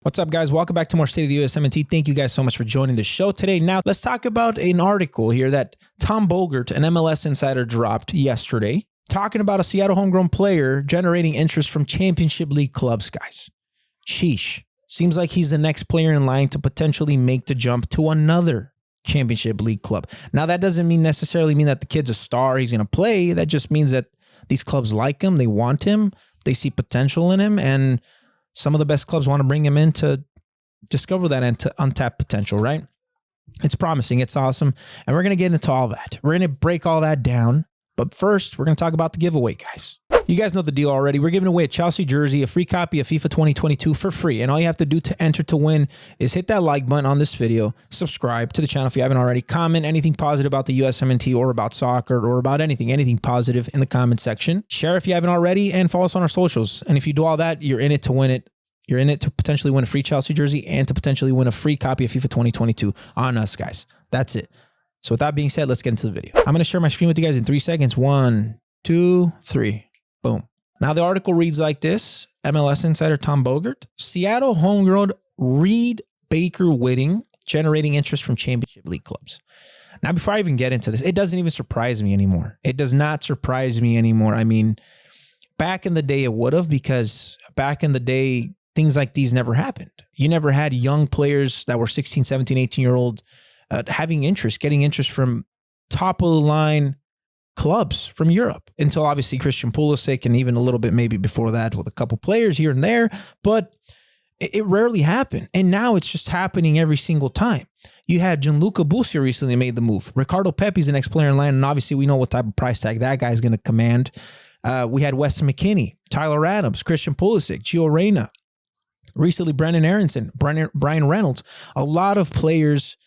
What's up, guys? Welcome back to more State of the USMNT. Thank you guys so much for joining the show today. Now, let's talk about an article here that Tom Bogert, an MLS insider, dropped yesterday, talking about a Seattle homegrown player generating interest from Championship League clubs, guys. Sheesh. Seems like he's the next player in line to potentially make the jump to another Championship League club. Now, that doesn't necessarily mean that the kid's a star, he's going to play. That just means that these clubs like him, they want him, they see potential in him, and some of the best clubs want to bring him in to discover that untapped potential, right? It's promising. It's awesome. And we're going to get into all that. We're going to break all that down. But first, we're going to talk about the giveaway, guys. You guys know the deal already. We're giving away a Chelsea jersey, a free copy of FIFA 2022 for free. And all you have to do to enter to win is hit that like button on this video, subscribe to the channel if you haven't already, comment anything positive about the USMNT or about soccer or about anything positive in the comment section. Share if you haven't already, and follow us on our socials. And if you do all that, you're in it to win it. You're in it to potentially win a free Chelsea jersey and to potentially win a free copy of FIFA 2022 on us, guys. That's it. So with that being said, let's get into the video. I'm going to share my screen with you guys in 3 seconds. 1, 2, 3. Boom. Now the article reads like this. MLS insider Tom Bogert. Seattle homegrown Reed Baker-Whiting generating interest from Championship League clubs. Now before I even get into this, it doesn't even surprise me anymore. It does not surprise me anymore. I mean, back in the day it would have, because back in the day things like these never happened. You never had young players that were 16, 17, 18-year-old having interest, getting interest from top-of-the-line clubs from Europe, until obviously Christian Pulisic, and even a little bit maybe before that with a couple players here and there, but it rarely happened. And now it's just happening every single time. You had Gianluca Busio recently made the move. Ricardo Pepi's the next player in line, and obviously we know what type of price tag that guy's going to command. We had Weston McKennie, Tyler Adams, Christian Pulisic, Gio Reyna, recently Brendan Aronson, Brian Reynolds. A lot of players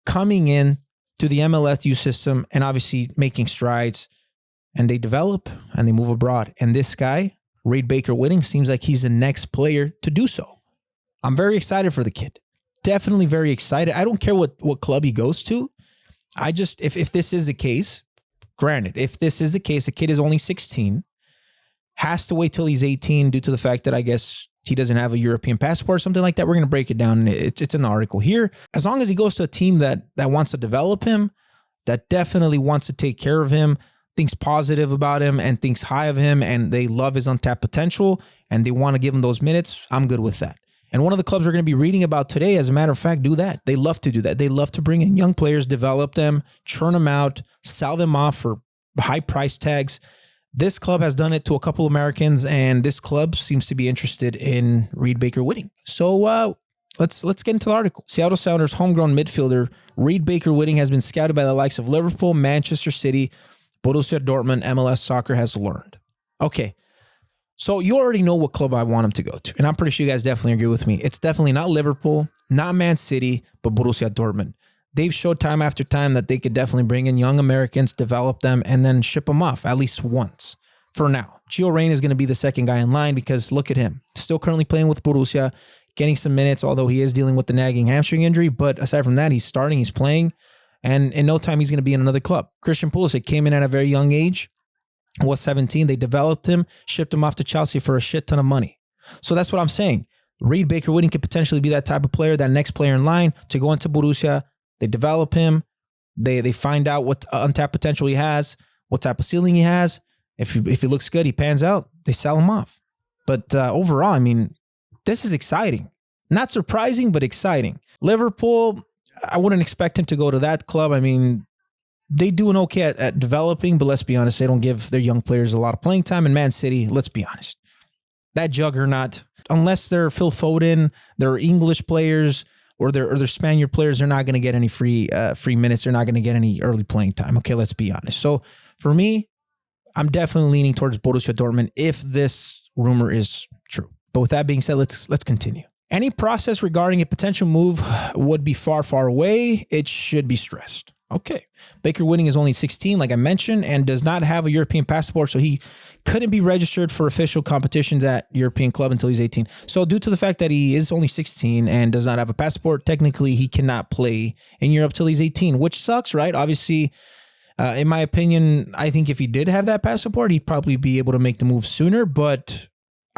coming in to the MLS system and obviously making strides, and they develop and they move abroad. And this guy, Reed Baker-Whiting, seems like he's the next player to do so. I'm very excited for the kid. Definitely very excited. I don't care what club he goes to. I just, if this is the case, granted, if this is the case, the kid is only 16, has to wait till he's 18 due to the fact that I guess he doesn't have a European passport or something like that. We're going to break it down. It's an article here. As long as he goes to a team that wants to develop him, that definitely wants to take care of him, thinks positive about him and thinks high of him, and they love his untapped potential and they want to give him those minutes, I'm good with that. And one of the clubs we're going to be reading about today, as a matter of fact, do that. They love to do that. They love to bring in young players, develop them, churn them out, sell them off for high price tags. This club has done it to a couple Americans, and this club seems to be interested in Reed Baker-Whiting. So let's get into the article. Seattle Sounders homegrown midfielder Reed Baker-Whiting has been scouted by the likes of Liverpool, Manchester City, Borussia Dortmund. MLS Soccer has learned. Okay, so you already know what club I want him to go to, and I'm pretty sure you guys definitely agree with me. It's definitely not Liverpool, not Man City, but Borussia Dortmund. They've showed time after time that they could definitely bring in young Americans, develop them, and then ship them off at least once. For now, Gio Reyna is going to be the second guy in line, because look at him. Still currently playing with Borussia, getting some minutes, although he is dealing with the nagging hamstring injury. But aside from that, he's starting, he's playing, and in no time he's going to be in another club. Christian Pulisic came in at a very young age, was 17. They developed him, shipped him off to Chelsea for a shit ton of money. So that's what I'm saying. Reed Baker-Whiting could potentially be that type of player, that next player in line to go into Borussia. They develop him. They find out what untapped potential he has, what type of ceiling he has. If he looks good, he pans out. They sell him off. But overall, I mean, this is exciting. Not surprising, but exciting. Liverpool, I wouldn't expect him to go to that club. I mean, they do an okay at developing, but let's be honest, they don't give their young players a lot of playing time. And Man City, let's be honest, that juggernaut, unless they're Phil Foden, they're English players, or they're Spaniard players, they're not going to get any free minutes. They're not going to get any early playing time. Okay, let's be honest. So for me, I'm definitely leaning towards Borussia Dortmund if this rumor is true. But with that being said, let's continue. Any process regarding a potential move would be far, far away. It should be stressed. Okay. Baker-Whiting is only 16, like I mentioned, and does not have a European passport, so he couldn't be registered for official competitions at European club until he's 18. So due to the fact that he is only 16 and does not have a passport, technically he cannot play in Europe till he's 18, which sucks, right? Obviously, in my opinion, I think if he did have that passport, he'd probably be able to make the move sooner, but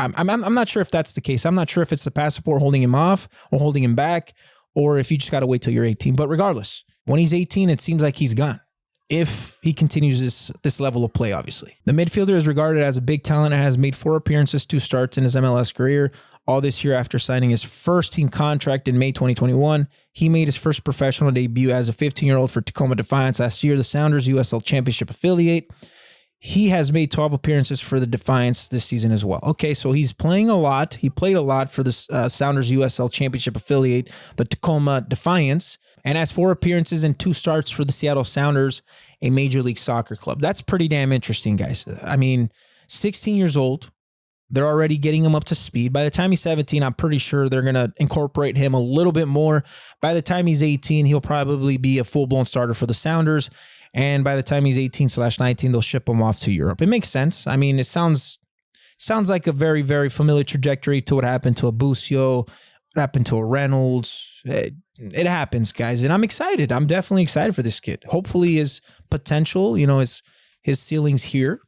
I'm not sure if that's the case. I'm not sure if it's the passport holding him off or holding him back, or if you just got to wait till you're 18. But regardless, when he's 18, it seems like he's gone, if he continues this level of play, obviously. The midfielder is regarded as a big talent and has made 4 appearances, 2 starts in his MLS career, all this year after signing his first team contract in May 2021. He made his first professional debut as a 15-year-old for Tacoma Defiance last year, the Sounders USL Championship affiliate. He has made 12 appearances for the Defiance this season as well. Okay, so he's playing a lot. He played a lot for the Sounders USL Championship affiliate, the Tacoma Defiance, and has 4 appearances and 2 starts for the Seattle Sounders, a Major League Soccer club. That's pretty damn interesting, guys. I mean, 16 years old. They're already getting him up to speed. By the time he's 17, I'm pretty sure they're going to incorporate him a little bit more. By the time he's 18, he'll probably be a full-blown starter for the Sounders. And by the time he's 18/19, they'll ship him off to Europe. It makes sense. I mean, it sounds like a very, very familiar trajectory to what happened to a Busio, what happened to a Reynolds. It happens, guys. And I'm excited. I'm definitely excited for this kid. Hopefully his potential, his ceiling's here,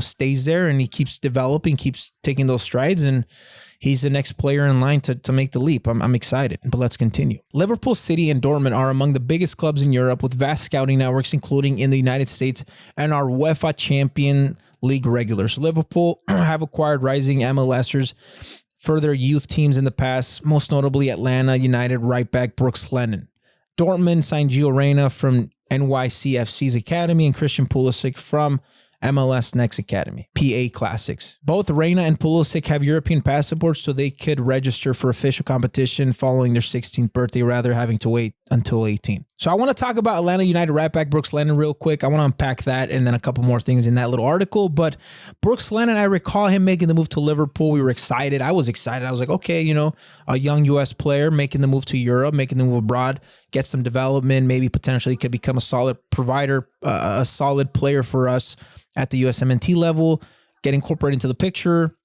stays there, and he keeps developing, keeps taking those strides, and he's the next player in line to make the leap. I'm excited, but let's continue. Liverpool City and Dortmund are among the biggest clubs in Europe with vast scouting networks, including in the United States, and are UEFA Champions League regulars. Liverpool have acquired rising MLSers for their youth teams in the past, most notably Atlanta United right back Brooks Lennon. Dortmund signed Gio Reyna from NYCFC's academy and Christian Pulisic from MLS Next Academy, PA Classics. Both Reyna and Pulisic have European passports, so they could register for official competition following their 16th birthday, rather having to wait until 18. So I want to talk about Atlanta United right back Brooks Lennon real quick. I want to unpack that and then a couple more things in that little article. But Brooks Lennon, I recall him making the move to Liverpool. We were excited. I was excited. I was like, okay, a young U.S. player making the move to Europe, making the move abroad, get some development, maybe potentially could become a solid provider, a solid player for us at the USMNT level, get incorporated into the picture,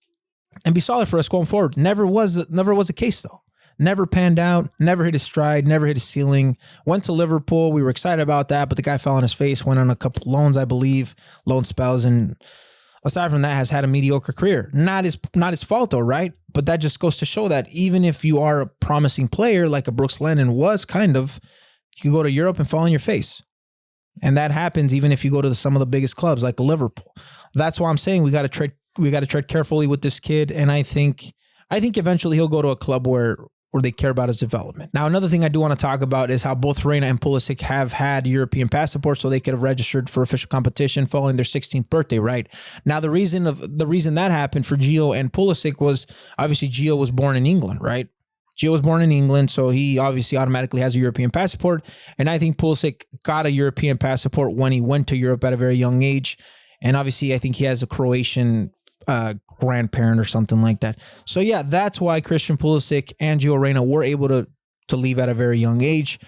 and be solid for us going forward. Never was the case, though. Never panned out, never hit his stride, never hit his ceiling. Went to Liverpool. We were excited about that, but the guy fell on his face, went on a couple loans, I believe, loan spells, and aside from that, has had a mediocre career. Not his fault, though, right? But that just goes to show that even if you are a promising player, like a Brooks Lennon was kind of, you can go to Europe and fall on your face. And that happens even if you go to some of the biggest clubs like Liverpool. That's why I'm saying we got to tread carefully with this kid. And I think eventually he'll go to a club where they care about his development. Now, another thing I do want to talk about is how both Reyna and Pulisic have had European passports, so they could have registered for official competition following their 16th birthday, right? Now, the reason that happened for Gio and Pulisic was obviously Gio was born in England, right? Gio was born in England, so he obviously automatically has a European passport. And I think Pulisic got a European passport when he went to Europe at a very young age. And obviously, I think he has a Croatian grandparent or something like that. So yeah, that's why Christian Pulisic and Gio Reyna were able to leave at a very young age.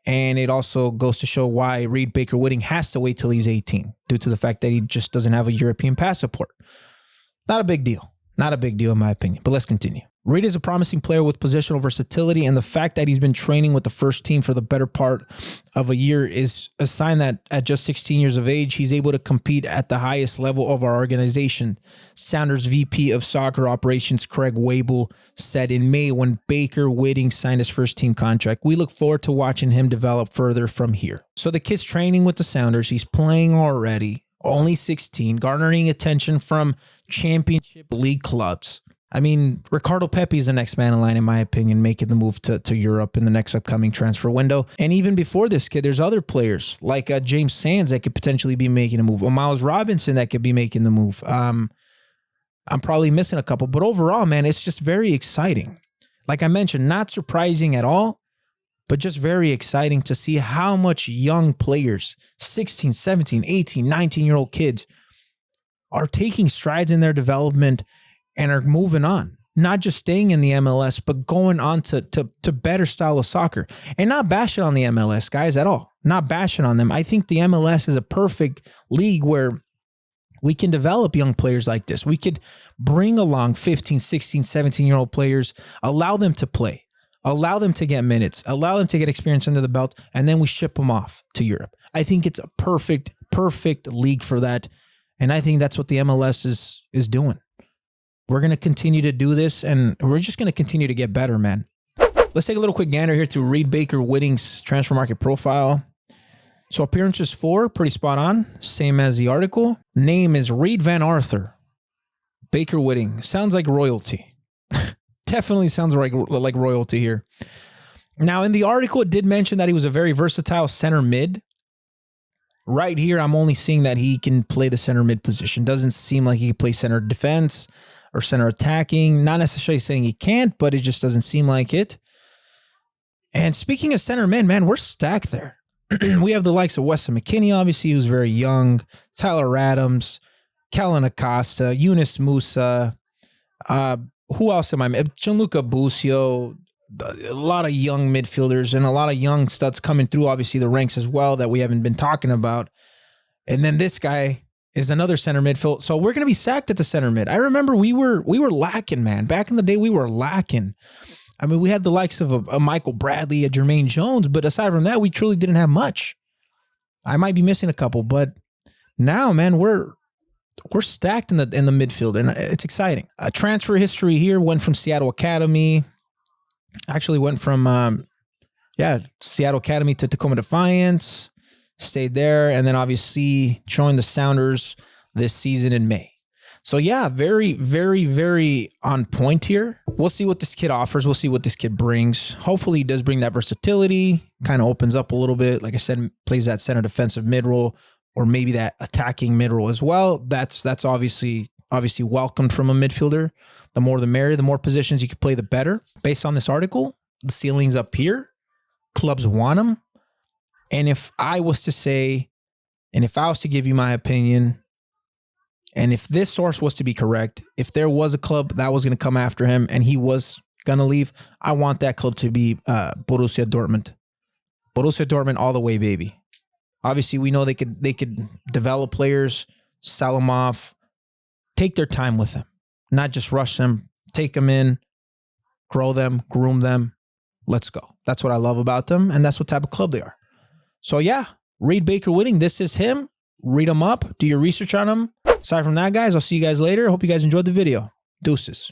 And it also goes to show why Reed Baker-Whiting has to wait till he's 18 due to the fact that he just doesn't have a European passport. Not a big deal. Not a big deal in my opinion, but let's continue. Reed is a promising player with positional versatility, and the fact that he's been training with the first team for the better part of a year is a sign that at just 16 years of age, he's able to compete at the highest level of our organization. Sounders VP of Soccer Operations Craig Wable said in May when Baker-Whiting signed his first team contract. We look forward to watching him develop further from here. So the kid's training with the Sounders. He's playing already, only 16, garnering attention from championship league clubs. I mean, Ricardo Pepi is the next man in line, in my opinion, making the move to Europe in the next upcoming transfer window. And even before this kid, there's other players like James Sands that could potentially be making a move, or Miles Robinson that could be making the move. I'm probably missing a couple, but overall, man, it's just very exciting. Like I mentioned, not surprising at all, but just very exciting to see how much young players, 16, 17, 18, 19-year-old kids, are taking strides in their development and are moving on, not just staying in the MLS, but going on to better style of soccer. And not bashing on the MLS guys at all. Not bashing on them. I think the MLS is a perfect league where we can develop young players like this. We could bring along 15, 16, 17-year-old players, allow them to play, allow them to get minutes, allow them to get experience under the belt, and then we ship them off to Europe. I think it's a perfect league for that. And I think that's what the MLS is doing. We're going to continue to do this, and we're just going to continue to get better, man. Let's take a little quick gander here through Reed Baker Whitting's transfer market profile. So appearances 4, pretty spot on, same as the article. Name is Reed Van Arthur. Baker Whitting. Sounds like royalty. Definitely sounds like royalty here. Now, in the article, it did mention that he was a very versatile center mid. Right here, I'm only seeing that he can play the center mid position. Doesn't seem like he can play center defense or center attacking. Not necessarily saying he can't, but it just doesn't seem like it. And speaking of center mid, man, we're stacked there. We have the likes of Weston McKennie, obviously, who's very young, Tyler Adams, Kellen Acosta, Yunus Musa, who else am I? Gianluca Busio, a lot of young midfielders and a lot of young studs coming through, obviously, the ranks as well that we haven't been talking about. And then this guy is another center midfield. So we're going to be sacked at the center mid. I remember we were lacking, man. Back in the day, we were lacking. I mean, we had the likes of a Michael Bradley, a Jermaine Jones, but aside from that, we truly didn't have much. I might be missing a couple, but now, man, we're stacked in the midfield, and it's exciting. Transfer history here went from Seattle Academy. Actually went from Seattle Academy to Tacoma Defiance. Stayed there, and then obviously joined the Sounders this season in May. So yeah, very, very, very on point here. We'll see what this kid offers. We'll see what this kid brings. Hopefully he does bring that versatility, kind of opens up a little bit. Like I said, plays that center defensive mid role, or maybe that attacking mid role as well. That's obviously welcomed from a midfielder. The more the merrier, the more positions you can play, the better. Based on this article, the ceiling's up here. Clubs want him. And if I was to give you my opinion, and if this source was to be correct, if there was a club that was going to come after him and he was going to leave, I want that club to be Borussia Dortmund. Borussia Dortmund all the way, baby. Obviously, we know they could develop players, sell them off, take their time with them, not just rush them, take them in, grow them, groom them. Let's go. That's what I love about them, and that's what type of club they are. So yeah, Reed Baker Whitting, this is him. Read him up. Do your research on him. Aside from that, guys, I'll see you guys later. Hope you guys enjoyed the video. Deuces.